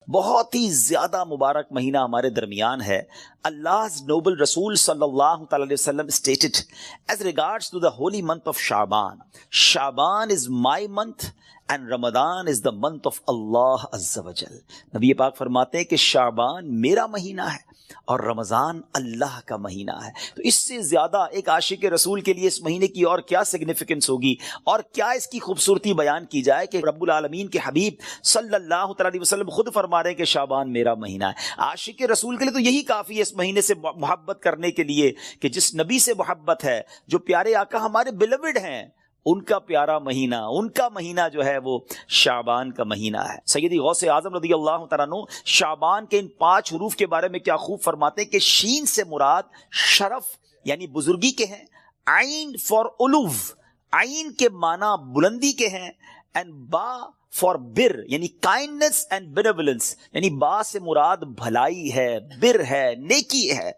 بہت ہی زیادہ مبارک مہینہ ہمارے درمیان ہے. Allah's noble Rasul sallallahu alayhi wa sallam stated as regards to the holy month of Shaban, Shaban is my month and Ramadan is the month of Allah Azza wa Jal. نبی پاک فرماتے ہیں کہ شعبان میرا مہینہ ہے اور رمضان اللہ کا مہینہ ہے. تو اس سے زیادہ ایک عاشق رسول کے لیے اس مہینے کی اور کیا سگنیفیکنس ہوگی اور کیا اس کی خوبصورتی بیان کی جائے کہ رب العالمین کے حبیب صلی اللہ علیہ وسلم خود فرما رہے ہیں کہ شعبان میرا مہینہ ہے. عاشق رسول کے لیے تو یہی کافی ہے اس مہینے سے محبت کرنے کے لیے کہ جس نبی سے محبت ہے، جو پیارے آقا ہمارے بیلوڈ ہیں، ان کا پیارا مہینہ، ان کا مہینہ جو ہے وہ شعبان کا مہینہ ہے. سیدی غوث اعظم رضی اللہ تعالیٰ عنہ شعبان کے ان 5 حروف کے بارے میں کیا خوب فرماتے ہیں کہ شین سے مراد شرف یعنی بزرگی کے ہیں، عین فار علو، عین کے معنی بلندی کے ہیں، اینڈ با فار بر یعنی کائنڈنس اینڈ بینیولنس، یعنی با سے مراد بھلائی ہے، بر ہے، نیکی ہے.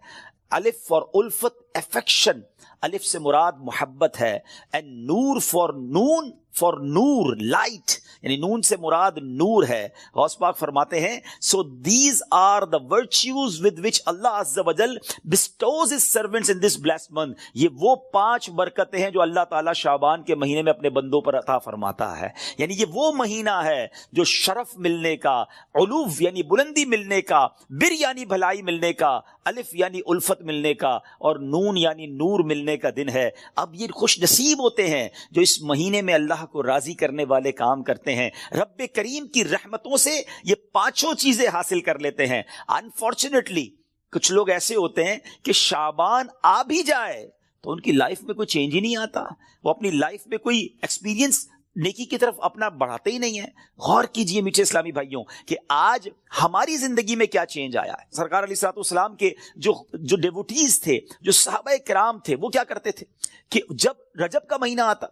الف فار الفت افیکشن، الف سے مراد محبت ہے. اینڈ نور فار نون، فار نور لائٹ، یعنی نون سے مراد نور ہے. غوث پاک فرماتے ہیں so these are the virtues with which اللہ عز و جل bestows his servants in this blessed month. یہ وہ 5 برکتیں ہیں جو اللہ تعالیٰ شعبان کے مہینے میں اپنے بندوں پر عطا فرماتا ہے. یعنی یہ وہ مہینہ ہے جو شرف ملنے کا، علو یعنی بلندی ملنے کا، بر یعنی بھلائی ملنے کا، الف یعنی الفت ملنے کا، اور نون یعنی نور ملنے کا دن ہے. اب یہ خوش نصیب ہوتے ہیں جو اس مہینے میں اللہ کو راضی کرنے والے کام کرتے ہیں. رب کریم کی رحمتوں سے یہ 5 چیزیں حاصل کر لیتے ہیں. انفارچونیٹلی کچھ لوگ ایسے ہوتے ہیں کہ شعبان آ بھی جائے تو ان کی لائف میں کوئی چینج ہی نہیں آتا، وہ اپنی لائف میں کوئی ایکسپیرینس نیکی کی طرف اپنا بڑھاتے ہی نہیں ہیں. غور کیجئے میٹھے اسلامی بھائیوں کہ آج ہماری زندگی میں کیا چینج آیا ہے. سرکار علیہ الصلوۃ والسلام کے جو ڈیوٹیز تھے، جو صحابہ کرام تھے، وہ کیا کرتے تھے کہ جب رجب کا مہینہ آتا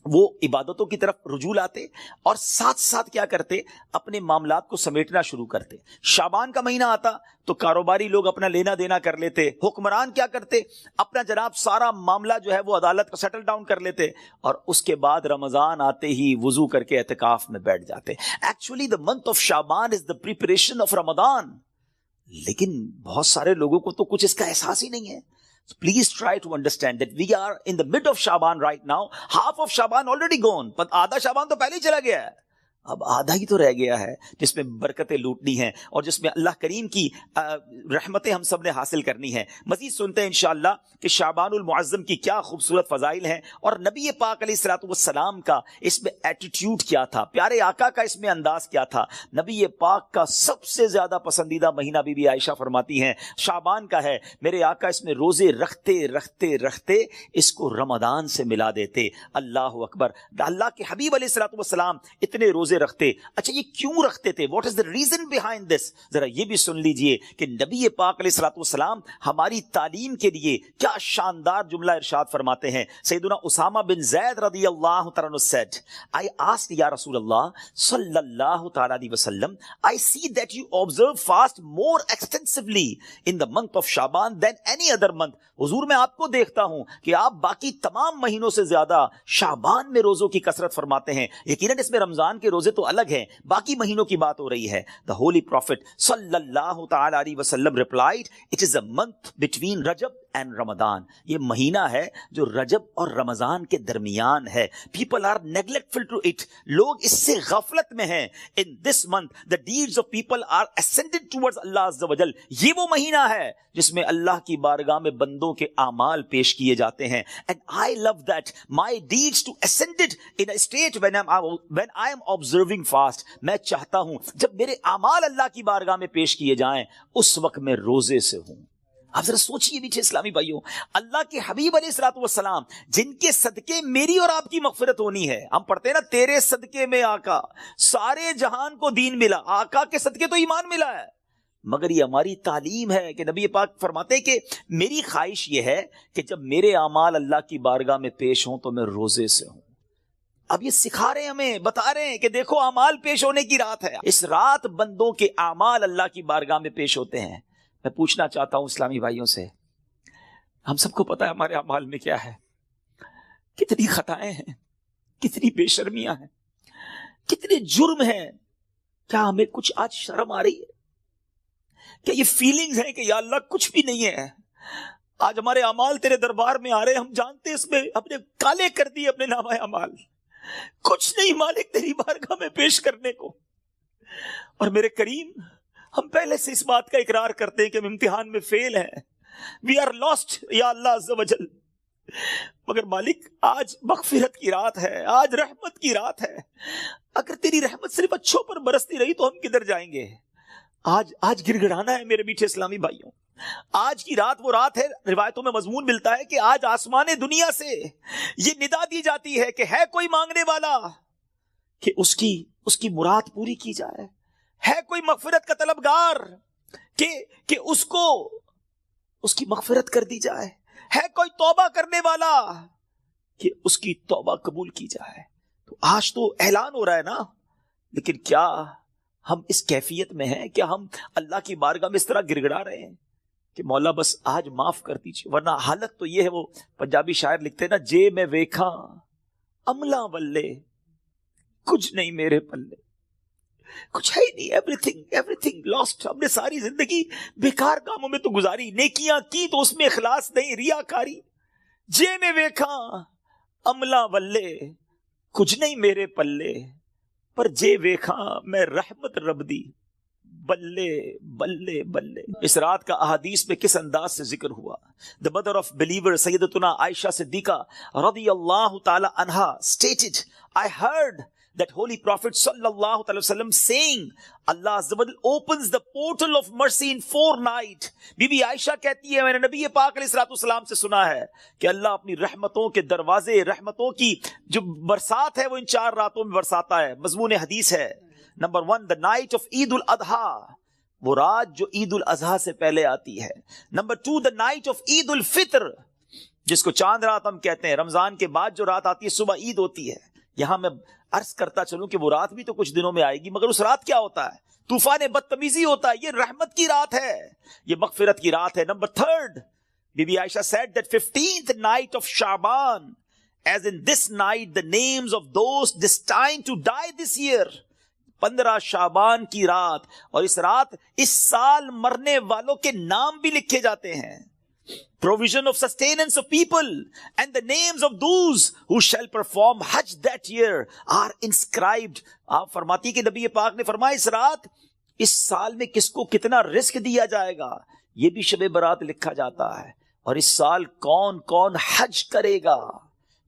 وہ عبادتوں کی طرف رجوع لاتے اور ساتھ ساتھ کیا کرتے، اپنے معاملات کو سمیٹنا شروع کرتے. شعبان کا مہینہ آتا تو کاروباری لوگ اپنا لینا دینا کر لیتے، حکمران کیا کرتے، اپنا جناب سارا معاملہ جو ہے وہ عدالت کا سیٹل ڈاؤن کر لیتے، اور اس کے بعد رمضان آتے ہی وضو کر کے اعتکاف میں بیٹھ جاتے. ایکچولی دا منتھ آف شعبان از دا پریپریشن آف رمضان. لیکن بہت سارے لوگوں کو تو کچھ اس کا احساس ہی نہیں ہے. So please try to understand that we are in the mid of Shaban right now. Half of Shaban already gone. But آدھا شعبان تو پہلے ہی چلا گیا ہے. اب آدھا ہی تو رہ گیا ہے جس میں برکتیں لوٹنی ہیں اور جس میں اللہ کریم کی رحمتیں ہم سب نے حاصل کرنی ہیں. مزید سنتے ہیں انشاءاللہ کہ شعبان المعظم کی کیا خوبصورت فضائل ہیں اور نبی پاک علیہ الصلوۃ والسلام کا اس میں ایٹیٹیوڈ کیا تھا، پیارے آقا کا اس میں انداز کیا تھا. نبی پاک کا سب سے زیادہ پسندیدہ مہینہ بی بی عائشہ فرماتی ہیں شعبان کا ہے. میرے آقا اس میں روزے رکھتے رکھتے رکھتے اس کو رمضان سے ملا دیتے. اللہ اکبر. اللہ کے حبیب علیہ الصلوۃ والسلام اتنے روزے رکھتے. اچھا یہ کیوں رکھتے تھے؟ What is the reason behind this? ذرا یہ بھی سن لیجئے کہ نبی پاک علیہ الصلوۃ والسلام ہماری تعلیم کے لیے کیا شاندار جملہ ارشاد فرماتے ہیں. سیدنا اسامہ بن زید رضی اللہ تعالیٰ عنہ said, I asked یا رسول اللہ صلی اللہ تعالیٰ علیہ وسلم, I see that you observe fast more extensively in the month of Shaban than any other month. حضور میں آپ کو دیکھتا ہوں کہ آپ باقی تمام مہینوں سے زیادہ شعبان میں روزوں کی کثرت فرماتے ہیں. یقیناً اس میں رمضان کے روزے تو الگ ہیں، باقی مہینوں کی بات ہو رہی ہے. The Holy Prophet صلی اللہ تعالی علیہ وسلم replied, it is a month between Rajab and Ramadan. یہ مہینہ ہے جو رجب اور رمضان کے درمیان ہے. People are neglectful to it. لوگ اس سے غفلت میں ہیں. In this month the deeds of people are ascended towards Allah Azza wa Jal. یہ وہ مہینہ ہے جس میں اللہ کی بارگاہ میں بندوں کے اعمال پیش کیے جاتے ہیں. And I love that my deeds to ascended in a state when I am observing fast. میں چاہتا ہوں جب میرے اعمال اللہ کی بارگاہ میں پیش کیے جائیں اس وقت میں روزے سے ہوں. آپ ذرا سوچئے میٹھے اسلامی بھائیوں، اللہ کے حبیب علیہ الصلوۃ والسلام جن کے صدقے میری اور آپ کی مغفرت ہونی ہے. ہم پڑھتے ہیں نا تیرے صدقے میں آقا سارے جہان کو دین ملا. آقا کے صدقے تو ایمان ملا ہے، مگر یہ ہماری تعلیم ہے کہ نبی پاک فرماتے ہیں کہ میری خواہش یہ ہے کہ جب میرے اعمال اللہ کی بارگاہ میں پیش ہوں تو میں روزے سے ہوں. اب یہ سکھا رہے ہیں ہمیں، بتا رہے ہیں کہ دیکھو اعمال پیش ہونے کی رات ہے. اس رات بندوں کے اعمال اللہ کی بارگاہ میں پیش ہوتے ہیں. میں پوچھنا چاہتا ہوں اسلامی بھائیوں سے، ہم سب کو پتا ہے ہمارے اعمال میں کیا ہے، کتنی خطائیں ہیں، کتنی بے شرمیاں ہیں، کتنے جرم ہیں. کیا ہمیں کچھ آج شرم آ رہی ہے؟ کیا یہ فیلنگز ہیں کہ یا اللہ کچھ بھی نہیں ہے؟ آج ہمارے اعمال تیرے دربار میں آ رہے ہیں، ہم جانتے ہیں اس میں اپنے کالے کر دیے اپنے نامہ اعمال، کچھ نہیں مالک تیری بارگاہ میں پیش کرنے کو. اور میرے کریم، ہم پہلے سے اس بات کا اقرار کرتے ہیں کہ ہم امتحان میں فیل ہیں، وی آر لاسٹ یا اللہ عز و جل. مگر مالک آج مغفرت کی رات ہے، آج رحمت کی رات ہے. اگر تیری رحمت صرف اچھوں پر برستی رہی تو ہم کدھر جائیں گے؟ آج گڑ گڑانا ہے میرے میٹھے اسلامی بھائیوں. آج کی رات وہ رات ہے، روایتوں میں مضمون ملتا ہے کہ آج آسمان دنیا سے یہ ندا دی جاتی ہے کہ ہے کوئی مانگنے والا کہ اس کی مراد پوری کی جائے، ہے کوئی مغفرت کا طلبگار کہ اس کو اس کی مغفرت کر دی جائے، ہے کوئی توبہ کرنے والا کہ اس کی توبہ قبول کی جائے. تو آج تو اعلان ہو رہا ہے نا، لیکن کیا ہم اس کیفیت میں ہیں؟ کیا ہم اللہ کی بارگاہ میں اس طرح گڑ گڑا رہے ہیں کہ مولا بس آج معاف کر دیجیے؟ ورنہ حالت تو یہ ہے، وہ پنجابی شاعر لکھتے ہیں نا، جے میں ویکھاں عملہ ولے کچھ نہیں میرے پلے، کچھ ہے ہی نہیں، ایوری تھنگ لاسٹ. ہم نے ساری زندگی بیکار کاموں میں تو گزاری، نیکیاں کی تو اس میں اخلاص نہیں، ریاکاری. جے میں ویکھاں عملہ ولے کچھ نہیں میرے پلے، پر جے ویکھاں میں رحمت رب دی بلے بلے بلے. اس رات کا احادیث میں کس انداز سے ذکر ہوا؟ The mother of believer سیدتنا عائشہ صدیقہ رضی اللہ تعالی عنہا stated, I heard that holy prophet sallallahu alaihi wasallam saying, Allah azza wa jalla opens the portal of mercy in 4 nights. بی بی عائشہ کہتی ہے میں نے نبی پاک علیہ الصلوۃ والسلام سے سنا ہے کہ اللہ اپنی رحمتوں کے دروازے، رحمتوں کی جو برسات ہے وہ ان 4 راتوں میں برساتا ہے. مضمون حدیث ہے نمبر 1 the night of عید الاضحیٰ، وہ رات جو عید الاضحیٰ سے پہلے آتی ہے. نمبر 2 the night of عید الفطر، جس کو چاند رات ہم کہتے ہیں، رمضان کے بعد جو رات آتی ہے صبح عید ہوتی ہے. یہاں میں عرض کرتا چلوں کہ وہ رات بھی تو کچھ دنوں میں آئے گی، مگر اس رات کیا ہوتا ہے؟ طوفان بدتمیزی ہوتا ہے. یہ رحمت کی رات ہے، یہ مغفرت کی رات ہے. Number 3 be be Aisha said that 15th night of Shaban, as in this night the names of those destined to die this year. 15 شعبان کی رات، اور اس رات اس سال مرنے والوں کے نام بھی لکھے جاتے ہیں. Provision of sustenance of people and the names of those who shall perform Hajj that year are inscribed. آپ فرماتی کہ نبی پاک نے فرمایا اس رات اس سال میں کس کو کتنا رزق دیا جائے گا یہ بھی شب برات لکھا جاتا ہے، اور اس سال کون کون حج کرے گا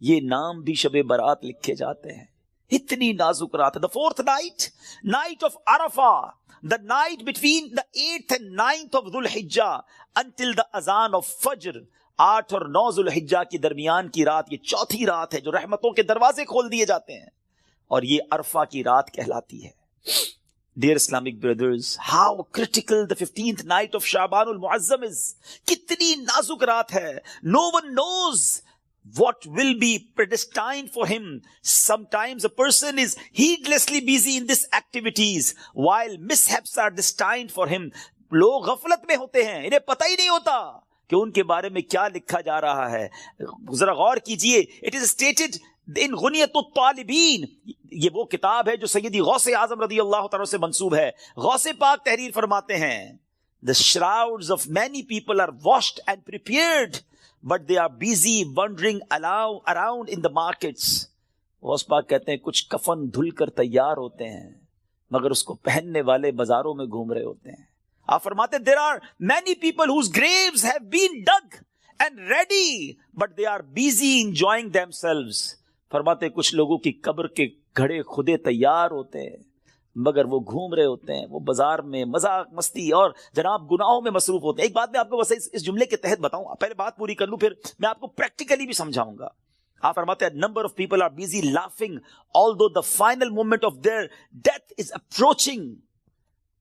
یہ نام بھی شب برات لکھے جاتے ہیں. اتنی نازک رات ہے. The 4th night, night of Arafah, the night between the 8th and 9th of Dhul Hijjah until the azan of Fajr. 8 اور 9 ذو الحجہ کی درمیان کی رات، یہ 4تھی رات ہے جو رحمتوں کے دروازے کھول دیے جاتے ہیں، اور یہ عرفہ کی رات کہلاتی ہے. Dear Islamic brothers, how critical the 15th night of Shaban al-Muazzam is. کتنی نازک رات ہے. No one knows what will be predestined for him. Sometimes a person is heedlessly busy in these activities while mishaps are destined for him. لوگ غفلت میں ہوتے ہیں، انہیں پتہ ہی نہیں ہوتا کہ ان کے بارے میں کیا لکھا جا رہا ہے. ذرا غور کیجئے. It is stated in غنیۃ الطالبین، یہ وہ کتاب ہے جو سیدی غوث اعظم رضی اللہ تعالیٰ سے منسوب ہے. غوث پاک تحریر فرماتے ہیں The shrouds of many people are washed and prepared, but they are busy wandering around in the markets. Ghaus Pak کہتے ہیں کچھ کفن دھل کر تیار ہوتے ہیں مگر اس کو پہننے والے بازاروں میں گھوم رہے ہوتے ہیں. آپ فرماتے there are many people whose graves have been dug and ready, but they are busy enjoying themselves. فرماتے کچھ لوگوں کی قبر کے گھڑے خودے تیار ہوتے ہیں مگر وہ گھوم رہے ہوتے ہیں، وہ بازار میں مذاق مستی اور جناب گناہوں میں مصروف ہوتے ہیں. ایک بات میں آپ کو بس اس جملے کے تحت بتاؤں، پہلے بات پوری کر لوں پھر میں آپ کو پریکٹیکلی بھی سمجھاؤں گا. آپ فرماتے ہیں number of people are busy laughing although the final moment of their death is approaching.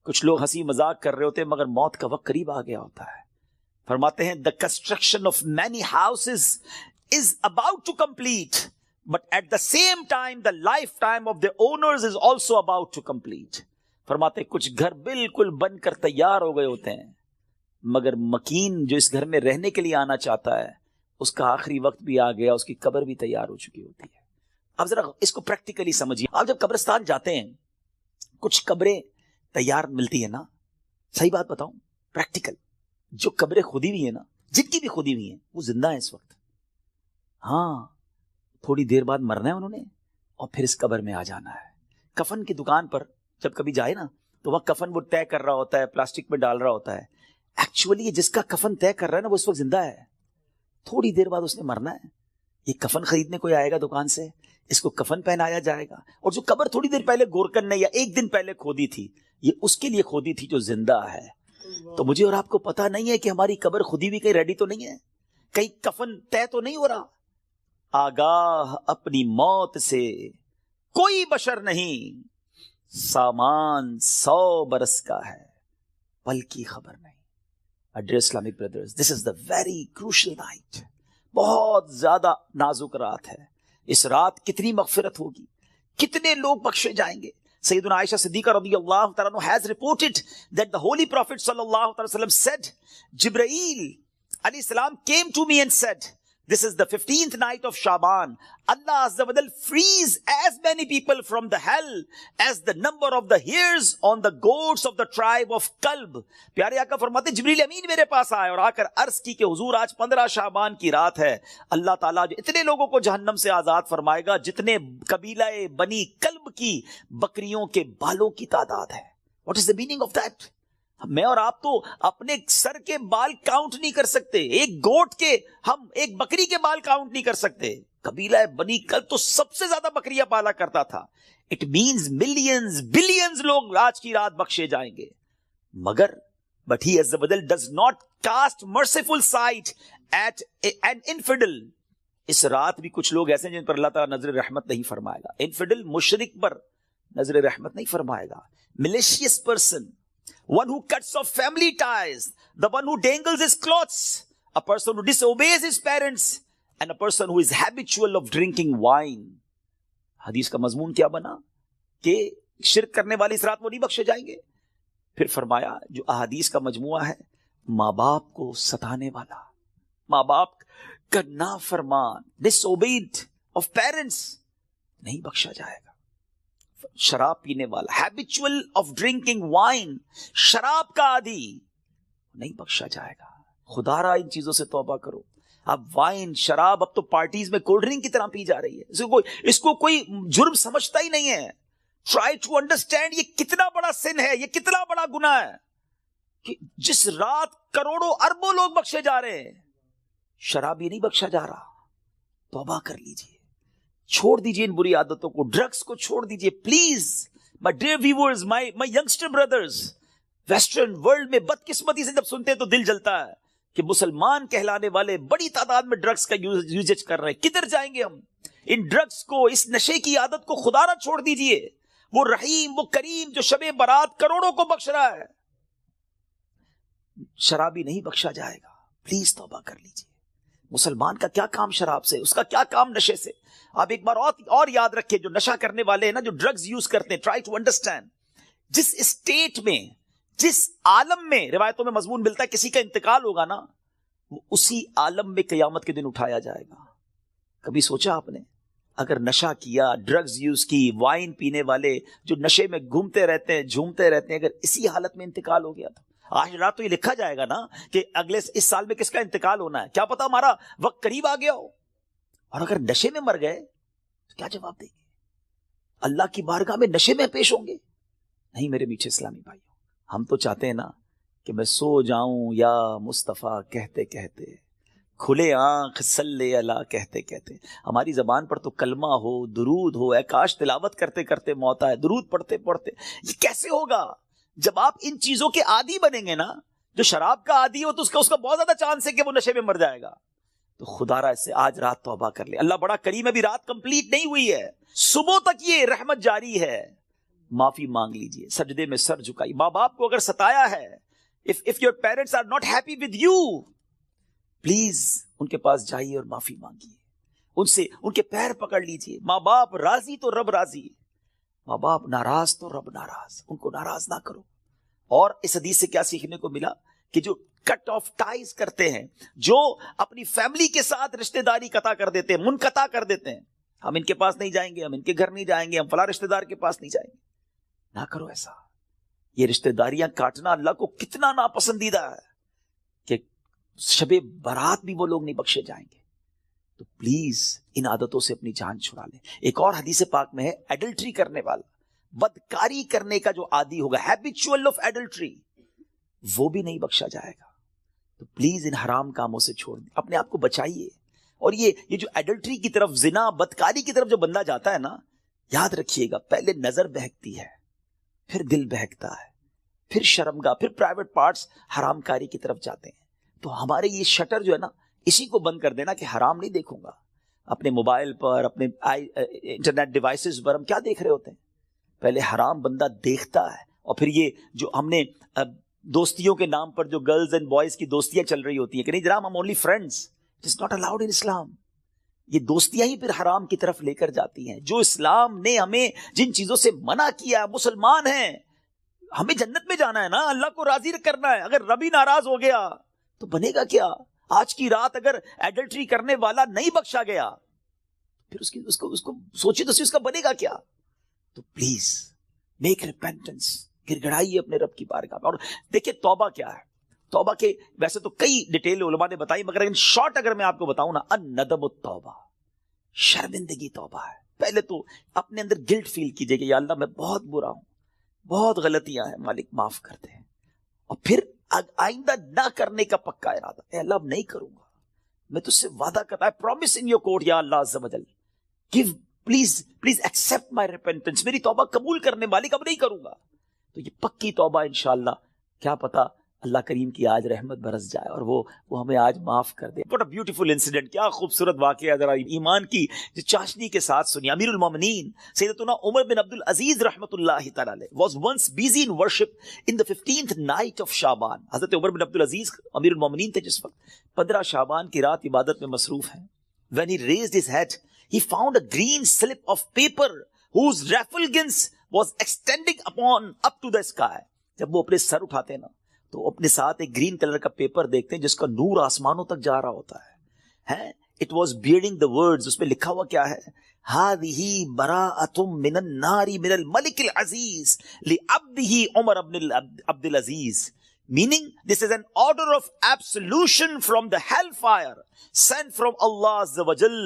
کچھ لوگ ہنسی مذاق کر رہے ہوتے ہیں مگر موت کا وقت قریب آ گیا ہوتا ہے. فرماتے ہیں the construction of many houses is about to complete, but at the same time the lifetime of their owners is also about to complete. فرماتے ہیں کچھ گھر بالکل بن کر تیار ہو گئے ہوتے ہیں مگر مکین جو اس گھر میں رہنے کے لیے آنا چاہتا ہے اس کا آخری وقت بھی آ گیا، اس کی قبر بھی تیار ہو چکی ہوتی ہے. اب ذرا اس کو پریکٹیکلی سمجھیے. آپ جب قبرستان جاتے ہیں کچھ قبریں تیار ملتی ہے نا. صحیح بات بتاؤں, پریکٹیکل, جو قبریں کھودی ہوئی ہیں نا, جن کی بھی کھودی ہوئی ہیں, وہ زندہ ہیں اس وقت. ہاں, تھوڑی دیر بعد مرنا ہے انہوں نے اور پھر اس قبر میں آ جانا ہے. کفن کی دکان پر جب کبھی جائے نا تو وہاں کفن وہ طے کر رہا ہوتا ہے, پلاسٹک میں ڈال رہا ہوتا ہے. ایکچولی جس کا کفن طے کر رہا ہے نا وہ اس وقت زندہ ہے, تھوڑی دیر بعد اس نے مرنا ہے. یہ کفن خریدنے کوئی آئے گا دکان سے, اس کو کفن پہنایا جائے گا, اور جو قبر تھوڑی دیر پہلے گورکن نے یا ایک دن پہلے کھودی تھی, یہ اس کے لیے کھودی تھی جو زندہ ہے. تو مجھے اور آپ کو پتا نہیں ہے کہ ہماری قبر خودی بھی کہیں ریڈی تو نہیں ہے, کہیں کفن طے تو نہیں ہو رہا. آگاہ اپنی موت سے کوئی بشر نہیں, سامان 100 برس کا ہے پل کی خبر نہیں. Dear Islamic brothers, this is the very crucial night. بہت زیادہ نازک رات ہے. اس رات کتنی مغفرت ہوگی, کتنے لوگ بخشے جائیں گے. سیدنا عائشہ صدیقہ رضی اللہ تعالیٰ عنہ has reported that the Holy Prophet sallallahu alaihi wasallam said, Jibreel alayhi salam came to me and said, this is the 15th night of Shaban. Allah Azza wa Jal frees as many people from the hell as the number of the hairs on the goats of the tribe of Kalb. پیارے آقا فرماتے جبریل امین میرے پاس آئے اور آ کر عرض کی کہ حضور آج 15 شعبان کی رات ہے. اللہ تعالیٰ جو اتنے لوگوں کو جہنم سے آزاد فرمائے گا جتنے قبیلہ بنی کلب کی بکریوں کے بالوں کی تعداد ہے. What is the meaning of that? میں اور آپ تو اپنے سر کے بال کاؤنٹ نہیں کر سکتے, ایک گوٹ کے, ہم ایک بکری کے بال کاؤنٹ نہیں کر سکتے. قبیلہ بنی کلب تو سب سے زیادہ بکریاں پالا کرتا تھا. اٹ مینز ملینز بلینز لوگ آج کی رات بخشے جائیں گے. مگر but he Azza wa Jal does not cast merciful sight at an infidel. اس رات بھی کچھ لوگ ایسے ہیں جن پر اللہ تعالیٰ نظر رحمت نہیں فرمائے گا. انفیڈل مشرک پر نظر رحمت نہیں فرمائے گا. malicious person, one who cuts off family ties, the one who dangles his clothes, a person who disobeys his parents, and a person who is habitual of drinking wine. حدیث کا مضمون کیا بنا کہ شرک کرنے والی اس رات وہ نہیں بخشے جائیں گے. پھر فرمایا جو احادیث کا مجموعہ ہے, ماں باپ کو ستانے والا, ماں باپ کا نافرمان, disobeyed of parents, نہیں بخشا جائے گا. شراب پینے والا, habitual of drinking wine, شراب کا عادی, نہیں بخشا جائے گا. خدا را ان چیزوں سے توبہ کرو. اب وائن, شراب اب تو پارٹیز میں کولڈ ڈرنک کی طرح پی جا رہی ہے. اس کو کوئی جرم سمجھتا ہی نہیں ہے. ٹرائی ٹو انڈرسٹینڈ یہ کتنا بڑا سن ہے, یہ کتنا بڑا گناہ ہے کہ جس رات کروڑوں اربوں لوگ بخشے جا رہے ہیں, شرابی نہیں بخشا جا رہا. توبہ کر لیجئے, چھوڑ دیجئے ان بری عادتوں کو, ڈرگز کو چھوڑ دیجئے please. My dear viewers, my youngster brothers, western world میں بدقسمتی سے جب سنتے ہیں تو دل جلتا ہے کہ مسلمان کہلانے والے بڑی تعداد میں ڈرگز کا یوزیج کر رہے ہیں. کدھر جائیں گے ہم؟ ان ڈرگز کو, اس نشے کی عادت کو خدا را چھوڑ دیجئے. وہ رحیم, وہ کریم جو شب برات کروڑوں کو بخش رہا ہے, شرابی نہیں بخشا جائے گا. پلیز توبہ کر لیجئے. مسلمان کا کیا کام شراب سے, اس کا کیا کام نشے سے. آپ ایک بار اور یاد رکھیں, جو نشہ کرنے والے ہیں نا, جو ڈرگز یوز کرتے ہیں, ٹرائی ٹو انڈرسٹینڈ جس اسٹیٹ میں, جس عالم میں روایتوں میں مضمون ملتا ہے کسی کا انتقال ہوگا نا, وہ اسی عالم میں قیامت کے دن اٹھایا جائے گا. کبھی سوچا آپ نے اگر نشہ کیا, ڈرگز یوز کی, وائن پینے والے جو نشے میں گھومتے رہتے ہیں, جھومتے رہتے ہیں, اگر اسی حالت میں انتقال ہو گیا تو آج رات تو یہ لکھا جائے گا نا کہ اگلے اس سال میں کس کا انتقال ہونا ہے. کیا پتا ہمارا وقت قریب آ گیا ہو. اور اگر نشے میں مر گئے تو کیا جواب دیں گے؟ اللہ کی بارگاہ میں نشے میں پیش ہوں گے؟ نہیں میرے میٹھے اسلامی بھائیوں, ہم تو چاہتے ہیں نا کہ میں سو جاؤں یا مصطفیٰ کہتے کہتے, کھلے آنکھ صلی اللہ کہتے کہتے. ہماری زبان پر تو کلمہ ہو, درود ہو, اے کاش تلاوت کرتے کرتے موت آئے, درود پڑھتے پڑھتے. یہ کیسے ہوگا جب آپ ان چیزوں کے عادی بنیں گے نا؟ جو شراب کا عادی ہو تو اس کا بہت زیادہ چانس ہے کہ وہ نشے میں مر جائے گا. تو خدا را اس سے آج رات توبہ کر لے. اللہ بڑا کریم ہے, ابھی رات کمپلیٹ نہیں ہوئی ہے, صبح تک یہ رحمت جاری ہے. معافی مانگ لیجئے, سجدے میں سر جھکائی. ماں باپ کو اگر ستایا ہے, if your parents are not happy with you, please ان کے پاس جائیے اور معافی مانگیے, ان سے ان کے پیر پکڑ لیجئے. ماں باپ راضی تو رب راضی, ماں باپ ناراض تو رب ناراض, ان کو ناراض نہ کرو. اور اس حدیث سے کیا سیکھنے کو ملا کہ جو کٹ آف ٹائز کرتے ہیں, جو اپنی فیملی کے ساتھ رشتہ داری قطع کر دیتے ہیں, منقطع کر دیتے ہیں, ہم ان کے پاس نہیں جائیں گے, ہم ان کے گھر نہیں جائیں گے, ہم فلاں رشتہ دار کے پاس نہیں جائیں گے, نہ کرو ایسا. یہ رشتہ داریاں کاٹنا اللہ کو کتنا ناپسندیدہ ہے کہ شب برات بھی وہ لوگ نہیں بخشے جائیں گے. تو پلیز ان عادتوں سے اپنی جان چھڑا لیں. ایک اور حدیث پاک میں ہے ایڈلٹری کرنے والا, بدکاری کرنے کا جو عادی ہوگا, ہیبیچول آف ایڈلٹری, وہ بھی نہیں بخشا جائے گا. تو پلیز ان حرام کاموں سے چھوڑ دیں, اپنے آپ کو بچائیے. اور یہ جو ایڈلٹری کی طرف, زنا, بدکاری کی طرف جو بندہ جاتا ہے نا, یاد رکھیے گا پہلے نظر بہکتی ہے, پھر دل بہکتا ہے, پھر شرمگاہ, پھر پرائیویٹ پارٹس حرام کاری کی طرف جاتے ہیں. تو ہمارے یہ شٹر جو ہے نا, اسی کو بند کر دینا کہ حرام نہیں دیکھوں گا. اپنے موبائل پر, اپنے انٹرنیٹ ڈیوائسز پر ہم کیا دیکھ رہے ہوتے ہیں؟ پہلے حرام بندہ دیکھتا ہے, اور پھر یہ جو ہم نے دوستیوں کے نام پر جو گرلز اینڈ بوائز کی دوستیاں چل رہی ہوتی ہیں کہ نہیں جناب ہم only friends, it is not allowed in Islam. یہ دوستیاں ہی پھر حرام کی طرف لے کر جاتی ہیں. جو اسلام نے ہمیں جن چیزوں سے منع کیا, مسلمان ہیں, ہمیں جنت میں جانا ہے نا, اللہ کو راضی کرنا ہے. اگر رب ہی ناراض ہو گیا تو بنے گا کیا؟ آج کی رات اگر ایڈلٹری کرنے والا نہیں بخشا گیا پھر اس کو سوچی تو اس کا بنے گا کیا؟ تو پلیز میک ریپینٹنس, گر گڑائیے اپنے رب کی بارگاہ میں. اور دیکھیں توبہ کیا ہے. توبہ کے ویسے تو کئی ڈیٹیل علماء نے بتائی, مگر ان شارٹ اگر میں آپ کو بتاؤں نا, الندم التوبہ, شرمندگی توبہ ہے. پہلے تو اپنے اندر گلٹ فیل کیجئے کہ یا اللہ میں بہت برا ہوں, بہت غلطیاں ہیں, مالک معاف کر دے. اور پھر آئندہ نہ کرنے کا پکا ارادہ, اے اللہ اب نہیں کروں گا, میں تجھ سے وعدہ کرتا, I promise in your court یا اللہ عز و جل, give please accept my repentance, میری توبہ قبول کرنے مالک, اب نہیں کروں گا. تو یہ پکی توبہ انشاءاللہ, کیا پتا اللہ کریم کی آج رحمت برس جائے اور وہ ہمیں آج معاف کر دے. What a beautiful incident, کیا خوبصورت واقعہ, ذرا ایمان کی جو چاشنی کے ساتھ سنی. امیر المومنین سیدتنا عمر بن عبد العزیز رحمۃ اللہ تعالی علیہ was once busy in worship in the 15th night of شعبان. حضرت عمر بن عبد العزیز امیر المومنین تھے جس وقت 15 شعبان کی رات عبادت میں مصروف ہیں. When he raised his head he found a green slip of paper whose refulgence was extending up to the sky. جب وہ اپنے سر اٹھاتے ہیں نا تو اپنے ساتھ ایک گرین کلر کا پیپر دیکھتے ہیں جس کا نور آسمانوں تک جا رہا ہوتا ہے. It was bearing the words, اس میں لکھا ہوا کیا ہے, هذه براءة من النار من الملك العزيز لعبده عمر بن عبد العزيز, meaning this is an order of absolution from the hellfire sent from Allah Azza wa Jal,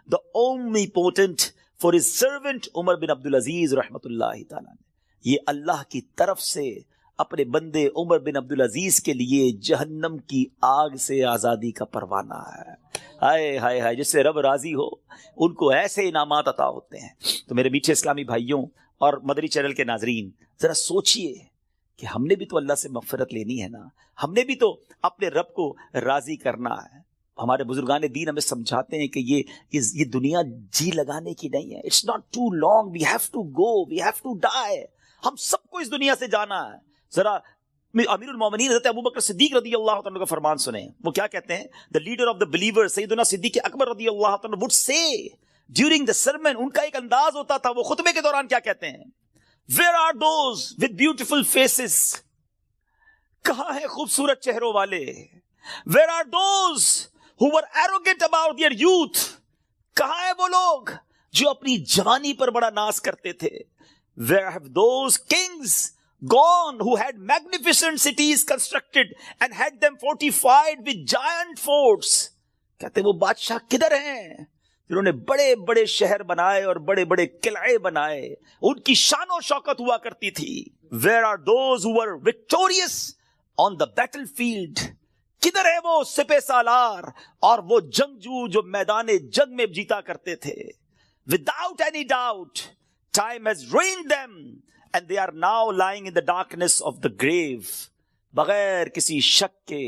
the omnipotent, for his servant Umar bin Abdul Aziz rahmatullahi ta'ala. یہ اللہ کی طرف سے اپنے بندے عمر بن عبد العزیز کے لیے جہنم کی آگ سے آزادی کا پروانہ ہے. ہائے ہائے ہائے, جس سے رب راضی ہو ان کو ایسے انعامات عطا ہوتے ہیں. تو میرے میٹھے اسلامی بھائیوں اور مدری چینل کے ناظرین, ذرا سوچئے کہ ہم نے بھی تو اللہ سے مغفرت لینی ہے نا, ہم نے بھی تو اپنے رب کو راضی کرنا ہے. ہمارے بزرگان دین ہمیں سمجھاتے ہیں کہ یہ دنیا جی لگانے کی نہیں ہے. It's not too long, we have to go, we have to die. ہم سب کو اس دنیا سے جانا ہے. ذرا امیر المومنین حضرت ابوبکر صدیق رضی اللہ عنہ کا فرمان سنیں. وہ کیا کہتے ہیں؟ the leader of the believers سیدنا صدیق اکبر رضی اللہ عنہ would say during the sermon, ان کا ایک انداز ہوتا تھا, وہ خطبے کے دوران کیا کہتے ہیں, where are those with beautiful faces, کہاں ہیں خوبصورت چہروں والے, where are those who were arrogant about their youth, کہاں ہیں وہ لوگ جو اپنی جوانی پر بڑا ناز کرتے تھے, where have those kings gone who had magnificent cities constructed and had them fortified with giant forts. کہتے ہیں وہ بادشاہ کدھر ہیں جنہوں نے بڑے بڑے شہر بنائے اور بڑے بڑے قلعے بنائے, ان کی شان و شوکت ہوا کرتی تھی. Where are those who were victorious on the battlefield, کدھر ہے وہ سپہ سالار اور وہ جنگجو جو میدان جنگ میں جیتا کرتے تھے. Without any doubt time has ruined them and they are now lying in the darkness of the grave. بغیر کسی شک کے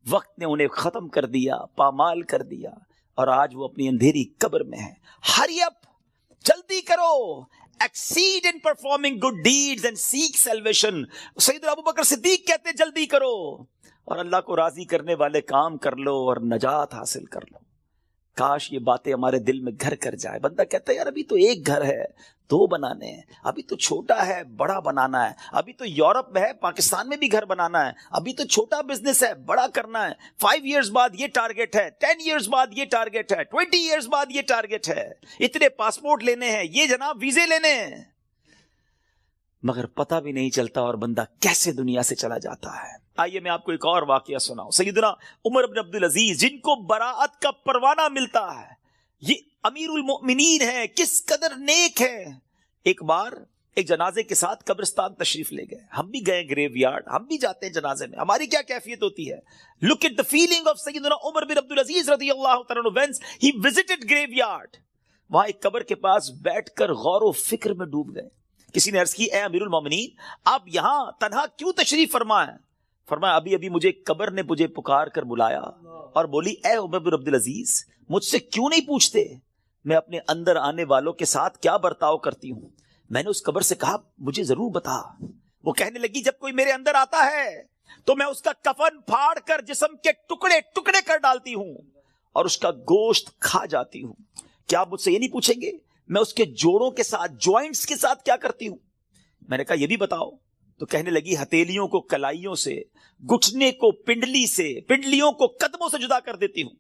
وقت نے انہیں ختم کر دیا, پامال کر دیا, اور آج وہ اپنی اندھیری قبر میں ہیں. Hurry up, جلدی کرو, exceed in performing good deeds and seek salvation. سیدنا ابوبکر صدیق کہتے ہیں جلدی کرو اور اللہ کو راضی کرنے والے کام کر لو اور نجات حاصل کر لو. کاش یہ باتیں ہمارے دل میں گھر کر جائے. بندہ کہتا ہے یار ابھی تو ایک گھر ہے, 2 بنانے ہیں, ابھی تو چھوٹا ہے بڑا بنانا ہے, ابھی تو یورپ میں ہے پاکستان میں بھی گھر بنانا ہے, ابھی تو چھوٹا بزنس ہے بڑا کرنا ہے, 5 ایئرز بعد یہ ٹارگٹ ہے, 10 ایئرز بعد یہ ٹارگٹ ہے, 20 ایئرز بعد یہ ٹارگٹ ہے, اتنے پاسپورٹ لینے ہیں, یہ جناب ویزے لینے ہیں. مگر پتہ بھی نہیں چلتا اور بندہ کیسے دنیا سے چلا جاتا ہے. آئیے میں آپ کو ایک اور واقعہ سناؤں. سیدنا عمر بن عبد العزیز جن کو براعت کا پروانہ ملتا ہے، یہ امیر المؤمنین ہیں، کس قدر نیک ہیں. ایک بار ایک جنازے کے ساتھ قبرستان تشریف لے گئے. ہم بھی گئے گریو یارڈ، ہم بھی جاتے ہیں جنازے میں، ہماری کیا کیفیت ہوتی ہے. Look at the feeling of سیدنا عمر بن عبد العزیز رضی اللہ تعالیٰ عنہ when he visited گریو یارڈ. وہاں ایک قبر کے پاس بیٹھ کر غور و فکر میں ڈوب گئے. کسی نے عرض کی، اے امیر المومنین، آپ یہاں تنہا کیوں تشریف فرما ہیں؟ فرمایا، ابھی مجھے قبر نے مجھے پکار کر بلایا اور بولی، اے عمر بن عبد العزیز، مجھ سے کیوں نہیں پوچھتے میں اپنے اندر آنے والوں کے ساتھ کیا برتاؤ کرتی ہوں؟ میں نے اس قبر سے کہا، مجھے ضرور بتا. وہ کہنے لگی، جب کوئی میرے اندر آتا ہے تو میں اس کا کفن پھاڑ کر جسم کے ٹکڑے ٹکڑے کر ڈالتی ہوں اور اس کا گوشت کھا جاتی ہوں. کیا آپ مجھ سے یہ نہیں پوچھیں گے میں اس کے جوڑوں کے ساتھ، جوائنٹس کے ساتھ کیا کرتی ہوں؟ میں نے کہا یہ بھی بتاؤ. تو کہنے لگی، ہتھیلیوں کو کلائیوں سے، گھٹنے کو پنڈلی سے، پنڈلیوں کو قدموں سے جدا کر دیتی ہوں.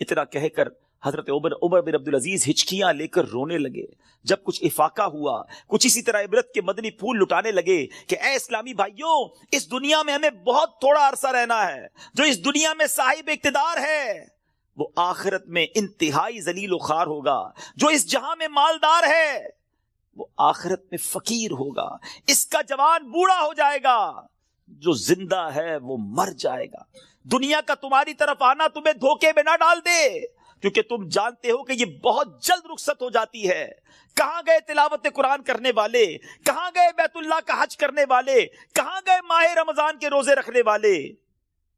اتنا کہہ کر حضرت عمر بن عبد العزیز ہچکیاں لے کر رونے لگے. جب کچھ افاقہ ہوا، کچھ اسی طرح عبرت کے مدنی پھول لٹانے لگے کہ اے اسلامی بھائیوں، اس دنیا میں ہمیں بہت تھوڑا عرصہ رہنا ہے. جو اس دنیا میں صاحب اقتدار ہے وہ آخرت میں انتہائی ذلیل و خوار ہوگا. جو اس جہاں میں مالدار ہے وہ آخرت میں فقیر ہوگا. اس کا جوان بوڑھا ہو جائے گا، جو زندہ ہے وہ مر جائے گا. دنیا کا تمہاری طرف آنا تمہیں دھوکے میں نہ ڈال دے، کیونکہ تم جانتے ہو کہ یہ بہت جلد رخصت ہو جاتی ہے. کہاں گئے تلاوت قرآن کرنے والے؟ کہاں گئے بیت اللہ کا حج کرنے والے؟ کہاں گئے ماہ رمضان کے روزے رکھنے والے؟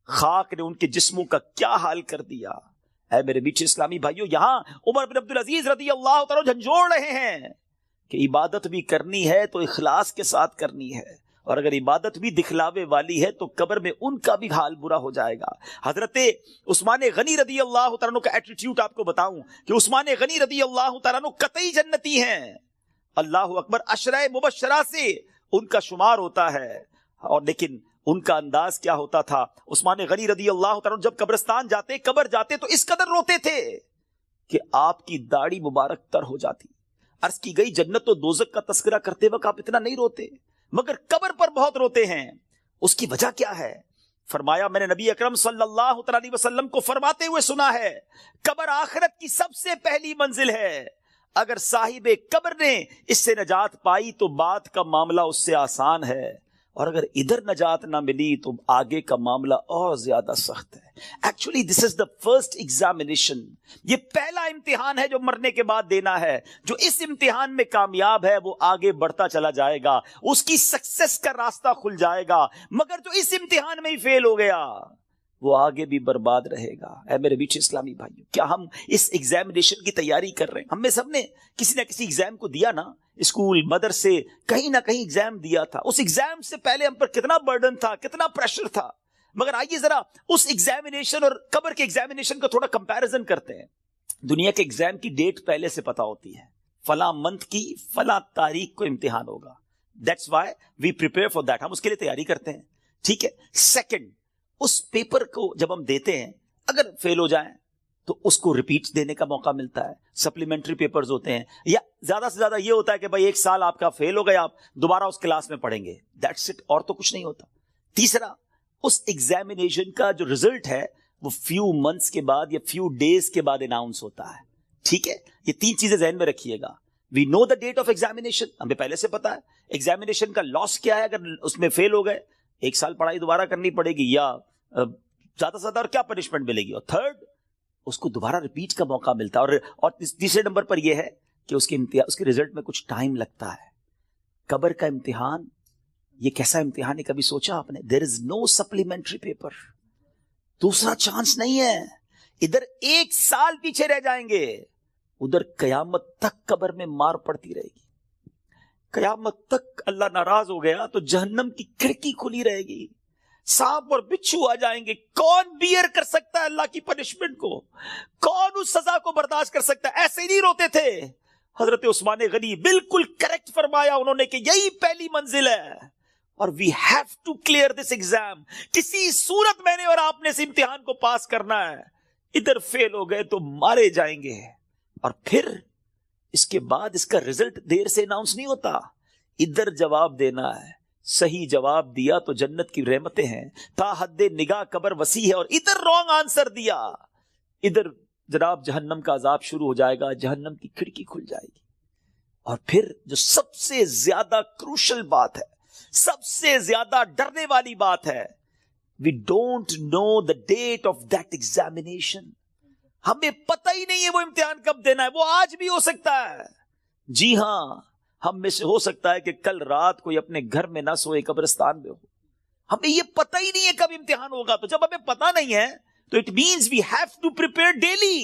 خاک نے ان کے جسموں کا کیا حال کر دیا. اے میرے میٹھے اسلامی بھائیوں، یہاں عمر بن عبد العزیز رضی اللہ تعالیٰ جھنجھوڑ رہے ہیں کہ عبادت بھی کرنی ہے تو اخلاص کے ساتھ کرنی ہے، اور اگر عبادت بھی دکھلاوے والی ہے تو قبر میں ان کا بھی حال برا ہو جائے گا. حضرت عثمان غنی رضی اللہ تعالیٰ عنہ کا ایٹیٹیوڈ آپ کو بتاؤں کہ عثمان غنی رضی اللہ تعالیٰ عنہ قطعی جنتی ہیں. اللہ اکبر، عشرہ مبشرہ سے ان کا شمار ہوتا ہے. اور لیکن ان کا انداز کیا ہوتا تھا؟ عثمان غنی رضی اللہ تعالیٰ عنہ جب قبرستان جاتے، قبر جاتے تو اس قدر روتے تھے کہ آپ کی داڑھی مبارک تر ہو جاتی. عرض کی گئی، جنت و دوزخ کا تذکرہ کرتے وقت آپ اتنا نہیں روتے، مگر قبر پر بہت روتے ہیں. اس کی وجہ کیا ہے؟ فرمایا، میں نے نبی اکرم صلی اللہ علیہ وسلم کو فرماتے ہوئے سنا ہے، قبر آخرت کی سب سے پہلی منزل ہے. اگر صاحب قبر نے اس سے نجات پائی تو بعد کا معاملہ اس سے آسان ہے، اور اگر ادھر نجات نہ ملی تو آگے کا معاملہ اور زیادہ سخت ہے. Actually this is the first examination. یہ پہلا امتحان ہے جو مرنے کے بعد دینا ہے. جو اس امتحان میں کامیاب ہے وہ آگے بڑھتا چلا جائے گا، اس کی سکسس کا راستہ کھل جائے گا. مگر جو اس امتحان میں ہی فیل ہو گیا وہ آگے بھی برباد رہے گا. اے میرے بیچ اسلامی بھائیوں، کیا ہم اس ایگزامینیشن کی تیاری کر رہے ہیں؟ ہم میں سب نے کسی نہ کسی ایگزام کو دیا نا، اسکول، مدرسے، کہیں نہ کہیں ایگزام دیا تھا. اس ایگزام سے پہلے ہم پر کتنا برڈن تھا، کتنا پریشر تھا. مگر آئیے ذرا اس ایگزامینیشن اور قبر کے ایگزامینیشن کا تھوڑا کمپیریزن کرتے ہیں. دنیا کے ایگزام کی ڈیٹ پہلے سے پتا ہوتی ہے، فلاں منتھ کی فلاں تاریخ کو امتحان ہوگا. That's why we prepare for that. ہم اس کے لیے تیاری کرتے ہیں. ٹھیک ہے. سیکنڈ، اس پیپر کو جب ہم دیتے ہیں اگر فیل ہو جائیں تو اس کو ریپیٹ دینے کا موقع ملتا ہے. سپلیمنٹری پیپرز ہوتے ہیں، یا زیادہ سے زیادہ یہ ہوتا ہے کہ بھائی ایک سال آپ کا فیل ہو گیا، آپ دوبارہ اس کلاس میں پڑھیں گے. دیٹس اٹ، اور تو کچھ نہیں ہوتا. تیسرا، اس ایگزامینیشن کا جو ریزلٹ ہے وہ فیو منتھس کے بعد یا فیو ڈیز کے بعد اناؤنس ہوتا ہے. ٹھیک ہے. یہ تین چیزیں ذہن میں رکھیے گا. وی نو دا ڈیٹ آف ایگزامینیشن، ہمیں پہلے سے پتا ہے. ایگزامینیشن کا لاس کیا ہے؟ اگر اس میں فیل ہو گئے ایک سال پڑھائی دوبارہ کرنی پڑے گی، یا زیادہ سے زیادہ اور کیا پنشمنٹ ملے گی. اور تھرڈ، اس کو دوبارہ ریپیٹ کا موقع ملتا ہے. اور تیسرے نمبر پر یہ ہے کہ اس کے رزلٹ میں کچھ ٹائم لگتا ہے. قبر کا امتحان یہ کیسا امتحان ہے، کبھی سوچا آپ نے؟ دیر از نو سپلیمنٹری پیپر، دوسرا چانس نہیں ہے. ادھر ایک سال پیچھے رہ جائیں گے، ادھر قیامت تک قبر میں مار پڑتی رہے گی. قیامت تک اللہ ناراض ہو گیا تو جہنم کی کھڑکی کھلی رہے گی، سانپ اور بچھو آ جائیں گے. کون بیئر کر سکتا ہے اللہ کی پنشمنٹ کو؟ کون اس سزا کو برداشت کر سکتا ہے؟ ایسے نہیں روتے تھے. حضرت عثمان غنی بالکل کریکٹ فرمایا انہوں نے کہ یہی پہلی منزل ہے، اور we have to clear this exam. کسی صورت میں نے اور آپ نے اس امتحان کو پاس کرنا ہے. ادھر فیل ہو گئے تو مارے جائیں گے. اور پھر اس کے بعد اس کا رزلٹ دیر سے اناؤنس نہیں ہوتا. ادھر جواب دینا ہے، صحیح جواب دیا تو جنت کی رحمتیں ہیں، تا حد نگاہ قبر وسیع ہے، اور ادھر رانگ آنسر دیا، ادھر جناب جہنم کا عذاب شروع ہو جائے گا، جہنم کی کھڑکی کھل جائے گی۔ اور پھر جو سب سے زیادہ کروشل بات ہے، سب سے زیادہ ڈرنے والی بات ہے، we don't know the date of that examination. ہمیں پتہ ہی نہیں ہے وہ امتحان کب دینا ہے، وہ آج بھی ہو سکتا ہے۔ جی ہاں، ہم میں سے ہو سکتا ہے کہ کل رات کوئی اپنے گھر میں نہ سوئے، قبرستان میں ہو، ہمیں یہ پتہ ہی نہیں ہے کب امتحان ہوگا۔ تو جب ہمیں پتہ نہیں ہے تو it means we have to prepare daily,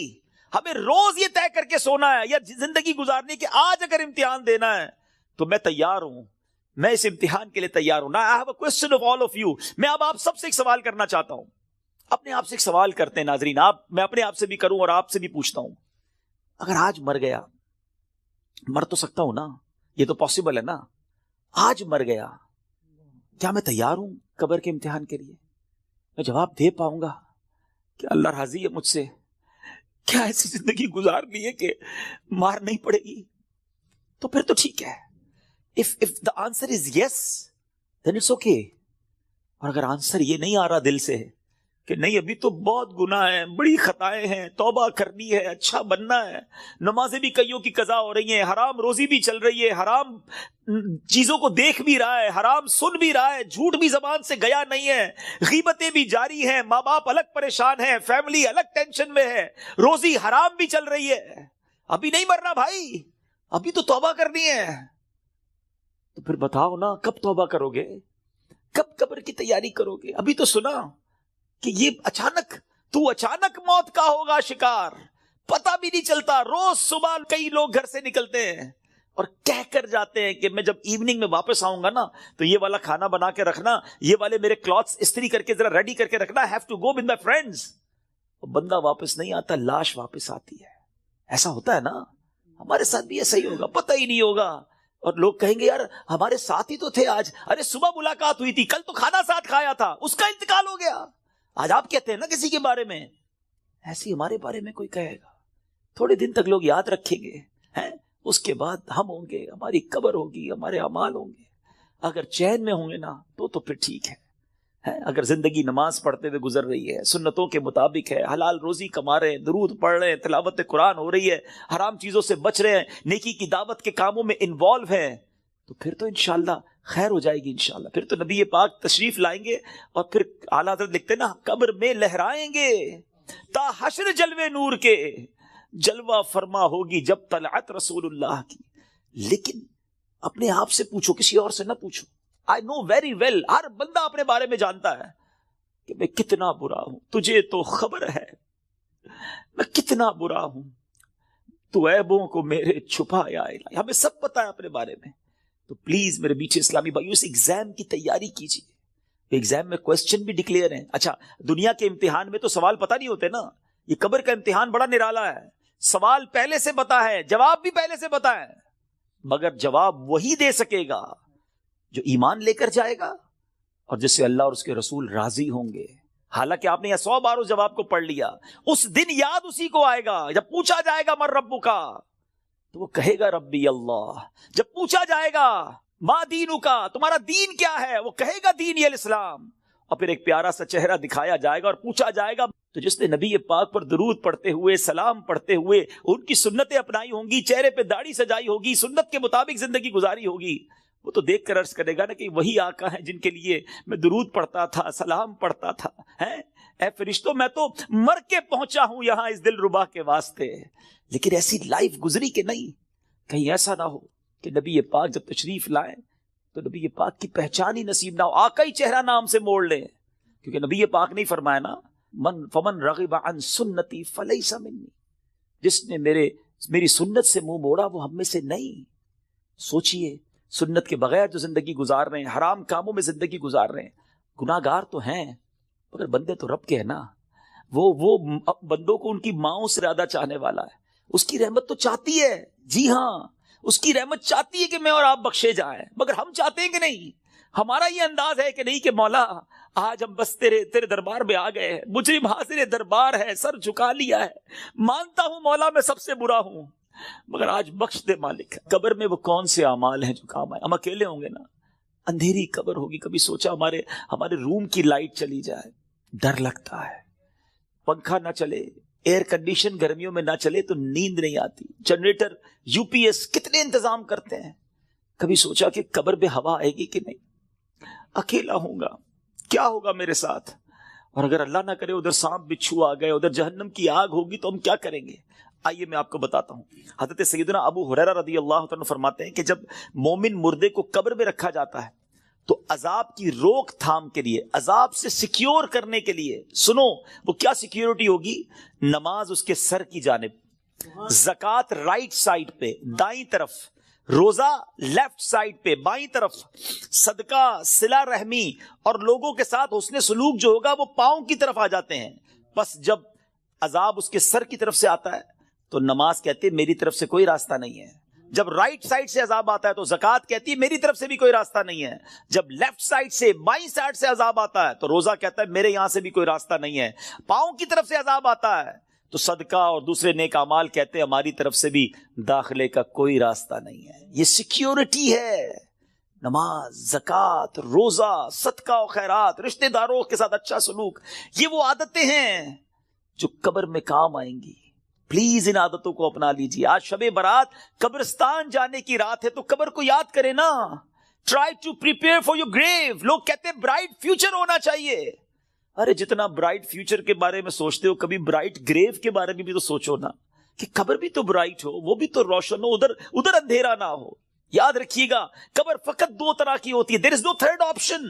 ہمیں روز یہ طے کر کے سونا ہے یا زندگی گزارنے کہ آج اگر امتحان دینا ہے تو میں تیار ہوں، میں اس امتحان کے لیے تیار ہوں۔ I have a question of all of you. میں اب آپ سب سے ایک سوال کرنا چاہتا ہوں، اپنے آپ سے ایک سوال کرتے ہیں ناظرین، میں اپنے آپ سے بھی کروں اور آپ سے بھی پوچھتا ہوں، اگر آج مر گیا، مر تو سکتا ہوں نا، یہ تو پاسبل ہے نا، آج مر گیا، کیا میں تیار ہوں قبر کے امتحان کے لیے؟ میں جواب دے پاؤں گا کہ اللہ راضی ہے مجھ سے؟ کیا ایسی زندگی گزارنی ہے کہ مار نہیں پڑے گی؟ تو پھر تو ٹھیک ہے۔ If the answer is yes, then it's okay. اور اگر آنسر یہ نہیں آ رہا دل سے کہ نہیں ابھی تو بہت گناہ ہیں، بڑی خطائیں ہیں، توبہ کرنی ہے، اچھا بننا ہے، نمازیں بھی کئیوں کی قضا ہو رہی ہیں، حرام روزی بھی چل رہی ہے، حرام چیزوں کو دیکھ بھی رہا ہے، حرام سن بھی رہا ہے، جھوٹ بھی زبان سے گیا نہیں ہے، غیبتیں بھی جاری ہیں، ماں باپ الگ پریشان ہیں، فیملی الگ ٹینشن میں ہے، روزی حرام بھی چل رہی ہے، ابھی نہیں مرنا بھائی، ابھی تو توبہ کرنی ہے۔ تو پھر بتاؤ نا، کب توبہ کرو گے؟ کب قبر کی تیاری کرو گے؟ ابھی تو سنا کہ یہ اچانک موت کا ہوگا شکار، پتہ بھی نہیں چلتا۔ روز صبح کئی لوگ گھر سے نکلتے ہیں اور کہہ کر جاتے ہیں کہ میں جب ایوننگ میں واپس آؤں گا نا تو یہ والا کھانا بنا کے رکھنا، یہ والے میرے کلاتھس استری کر کے ذرا ریڈی کر کے رکھنا، have to go with my friends. بندہ واپس نہیں آتا، لاش واپس آتی ہے۔ ایسا ہوتا ہے نا، ہمارے ساتھ بھی ایسا ہی ہوگا، پتہ ہی نہیں ہوگا، اور لوگ کہیں گے یار ہمارے ساتھ ہی تو تھے آج، ارے صبح ملاقات ہوئی تھی، کل تو کھانا ساتھ کھایا تھا، اس کا انتقال ہو گیا۔ آج آپ کہتے ہیں نا کسی کے بارے میں، ایسی ہمارے بارے میں کوئی کہے گا، تھوڑے دن تک لوگ یاد رکھیں گے، اس کے بعد ہم ہوں گے، ہماری قبر ہوگی، ہمارے اعمال ہوں گے۔ اگر چین میں ہوں گے نا تو پھر ٹھیک ہے۔ اگر زندگی نماز پڑھتے ہوئے گزر رہی ہے، سنتوں کے مطابق ہے، حلال روزی کما رہے ہیں، درود پڑھ رہے ہیں، تلاوت قرآن ہو رہی ہے، حرام چیزوں سے بچ رہے ہیں، نیکی کی دعوت کے کاموں میں انوالو ہیں، تو پھر تو انشاءاللہ خیر ہو جائے گی انشاءاللہ۔ پھر تو نبی پاک تشریف لائیں گے اور پھر اعلیٰ حضرت لکھتے نا، قبر میں لہرائیں گے تا حشر جلوے نور کے، جلوہ فرما ہوگی جب طلعت رسول اللہ کی۔ لیکن اپنے آپ سے پوچھو، کسی اور سے نہ پوچھو۔ I know very well، ہر بندہ اپنے بارے میں جانتا ہے کہ میں کتنا برا ہوں، تجھے تو خبر ہے میں کتنا برا ہوں، تو عیبوں کو میرے چھپایا الہی۔ ہمیں سب پتا ہے اپنے بارے میں۔ تو پلیز میرے میٹھے اسلامی بھائیو، اس ایگزام کی تیاری کیجیے۔ ایگزام میں کوسچن بھی ڈکلیئر ہیں۔ اچھا، دنیا کے امتحان میں تو سوال پتہ نہیں ہوتے نا، یہ قبر کا امتحان بڑا نرالا ہے، سوال پہلے سے پتا ہے، جواب بھی پہلے سے پتا ہے، مگر جواب وہی دے سکے گا جو ایمان لے کر جائے گا اور جس سے اللہ اور اس کے رسول راضی ہوں گے۔ حالانکہ آپ نے یہ 100 بار اس جواب کو پڑھ لیا، اس دن یاد اسی کو آئے گا جب پوچھا جائے گا من ربک کا، تو وہ کہے گا ربی اللہ۔ جب پوچھا جائے گا ما دینک کا، تمہارا دین کیا ہے، وہ کہے گا دینی الاسلام۔ اور پھر ایک پیارا سا چہرہ دکھایا جائے گا اور پوچھا جائے گا تو جس نے نبی پاک پر درود پڑھتے ہوئے، سلام پڑھتے ہوئے ان کی سنتیں اپنائی ہوں گی، چہرے پہ داڑھی سجائی ہوگی، سنت کے مطابق زندگی گزاری ہوگی، وہ تو دیکھ کر عرض کرے گا نا کہ وہی آقا ہیں جن کے لیے میں درود پڑھتا تھا، سلام پڑھتا تھا۔ اے فرشتوں، میں تو مر کے پہنچا ہوں یہاں اس دل ربا کے واسطے، لیکن ایسی لائف گزری کہ نہیں، کہیں ایسا نہ ہو کہ نبی پاک جب تشریف لائیں تو نبی پاک کی پہچان ہی نصیب نہ ہو، آقا ہی چہرہ نام سے موڑ لیں، کیونکہ نبی پاک نہیں فرمایا نا فمن رغب عن سنتی فلیس منی، جس نے میری سنت سے منہ موڑا وہ ہم میں سے نہیں۔ سوچئے، سنت کے بغیر جو زندگی گزار رہے ہیں، حرام کاموں میں زندگی گزار رہے ہیں، گناہ گار تو ہیں مگر بندے تو رب کے ہیں نا۔ وہ بندوں کو ان کی ماؤں سے زیادہ چاہنے والا ہے، اس کی رحمت تو چاہتی ہے، جی ہاں اس کی رحمت چاہتی ہے کہ میں اور آپ بخشے جائیں، مگر ہم چاہتے ہیں کہ نہیں؟ ہمارا یہ انداز ہے کہ نہیں کہ مولا آج ہم بس تیرے دربار میں آ گئے ہیں، مجرم حاضر دربار ہے، سر جھکا لیا ہے، مانتا ہوں مولا میں سب سے برا ہوں، مگر آج بخش دے مالک. قبر میں وہ کون سے اعمال ہیں جو کام آئے؟ ہم اکیلے ہوں گے نا, اندھیری قبر ہوگی. کبھی سوچا ہمارے روم کی لائٹ چلی جائے, ڈر لگتا ہے. پنکھا نہ چلے, ایئر کنڈیشن گرمیوں میں نہ چلے تو نیند نہیں آتی. جنریٹر, یو پی ایس, کتنے انتظام کرتے ہیں. کبھی سوچا کہ قبر پہ ہوا آئے گی کہ نہیں؟ اکیلا ہوں گا, کیا ہوگا میرے ساتھ؟ اور اگر اللہ نہ کرے ادھر سانپ بچھو آ گئے, ادھر جہنم کی آگ ہوگی تو ہم کیا کریں گے؟ آئیے میں آپ کو بتاتا ہوں. حضرت سیدنا ابو ہریرہ رضی اللہ عنہ فرماتے ہیں کہ جب مومن مردے کو قبر میں رکھا جاتا ہے تو عذاب کی روک تھام کے لیے, عذاب سے سیکیور کرنے کے لیے, سنو وہ کیا سیکیورٹی ہوگی؟ نماز اس کے سر کی جانب, زکوٰۃ رائٹ سائڈ پہ دائیں طرف, روزہ لیفٹ سائڈ پہ بائیں طرف, صدقہ, صلہ رحمی اور لوگوں کے ساتھ حسن سلوک جو ہوگا وہ پاؤں کی طرف آ جاتے ہیں. بس جب عذاب اس کے سر کی طرف سے آتا ہے تو نماز کہتی ہے میری طرف سے کوئی راستہ نہیں ہے. جب رائٹ سائڈ سے عذاب آتا ہے تو زکوٰۃ کہتی ہے میری طرف سے بھی کوئی راستہ نہیں ہے. جب لیفٹ سائڈ سے, بائیں سائڈ سے عذاب آتا ہے تو روزہ کہتا ہے میرے یہاں سے بھی کوئی راستہ نہیں ہے. پاؤں کی طرف سے عذاب آتا ہے تو صدقہ اور دوسرے نیک اعمال کہتے ہیں ہماری طرف سے بھی داخلے کا کوئی راستہ نہیں ہے. یہ سیکیورٹی ہے. نماز, زکوٰۃ, روزہ, صدقہ و خیرات, رشتہ داروں کے ساتھ اچھا سلوک, یہ وہ عادتیں ہیں جو قبر میں کام آئیں گی. پلیز ان عادتوں کو اپنا لیجیے. آج شب برات قبرستان جانے کی رات ہے تو قبر کو یاد کریں نا. Try to prepare for your grave. لوگ کہتے ہیں برائٹ فیوچر ہونا چاہیے. ارے جتنا برائٹ فیوچر کے بارے میں سوچتے ہو کبھی برائٹ گریو کے بارے میں بھی تو سوچو نا, کہ قبر بھی تو برائٹ ہو, وہ بھی تو روشن ہو, ادھر اندھیرا نہ ہو. یاد رکھیے گا قبر فقط دو طرح کی ہوتی ہے. دیر از نو تھرڈ آپشن.